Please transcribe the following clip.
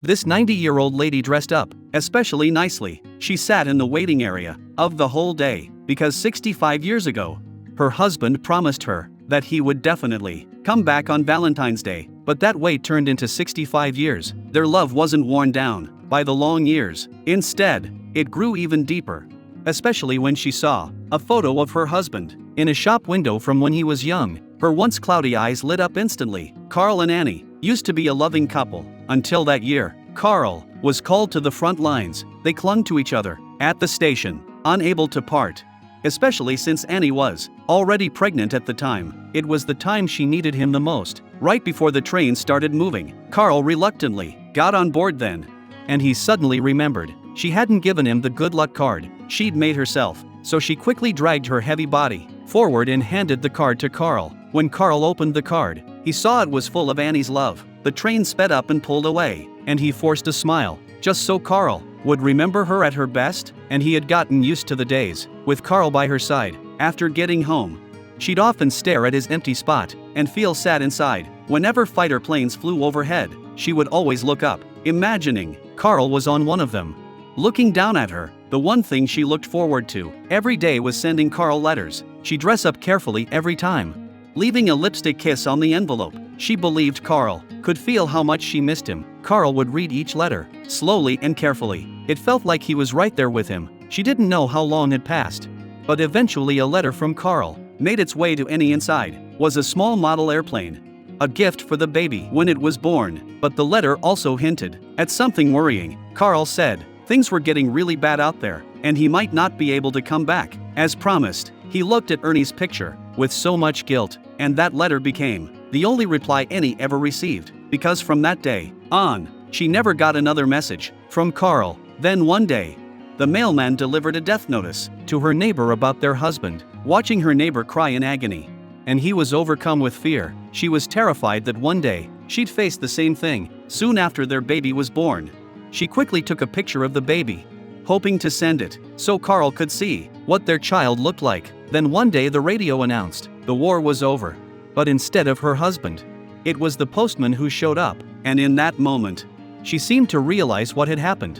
This 90-year-old lady dressed up, especially nicely. She sat in the waiting area of the whole day, because 65 years ago, her husband promised her that he would definitely come back on Valentine's Day. But that wait turned into 65 years. Their love wasn't worn down by the long years. Instead, it grew even deeper. Especially when she saw a photo of her husband in a shop window from when he was young. Her once cloudy eyes lit up instantly. Carl and Annie used to be a loving couple until that year. Carl was called to the front lines. They clung to each other at the station, unable to part. Especially since Annie was already pregnant at the time. It was the time she needed him the most. Right before the train started moving, Carl reluctantly got on board then. And he suddenly remembered she hadn't given him the good luck card she'd made herself. So she quickly dragged her heavy body forward and handed the card to Carl. When Carl opened the card, he saw it was full of Annie's love. The train sped up and pulled away, and he forced a smile, just so Carl would remember her at her best. And he had gotten used to the days with Carl by her side. After getting home, she'd often stare at his empty spot and feel sad inside. Whenever fighter planes flew overhead, she would always look up, imagining Carl was on one of them, looking down at her. The one thing she looked forward to every day was sending Carl letters. She'd dress up carefully every time, leaving a lipstick kiss on the envelope. She believed Carl could feel how much she missed him. Carl would read each letter, slowly and carefully. It felt like he was right there with him. She didn't know how long had passed. But eventually a letter from Carl made its way to Annie. Inside was a small model airplane, a gift for the baby when it was born. But the letter also hinted at something worrying. Carl said things were getting really bad out there, and he might not be able to come back. As promised, he looked at Ernie's picture with so much guilt, and that letter became the only reply Annie ever received, because from that day on, she never got another message from Carl. Then one day, the mailman delivered a death notice to her neighbor about their husband. Watching her neighbor cry in agony, and he was overcome with fear, she was terrified that one day she'd face the same thing. Soon after their baby was born, she quickly took a picture of the baby, hoping to send it so Carl could see what their child looked like. Then one day the radio announced the war was over. But instead of her husband, it was the postman who showed up. And in that moment, she seemed to realize what had happened.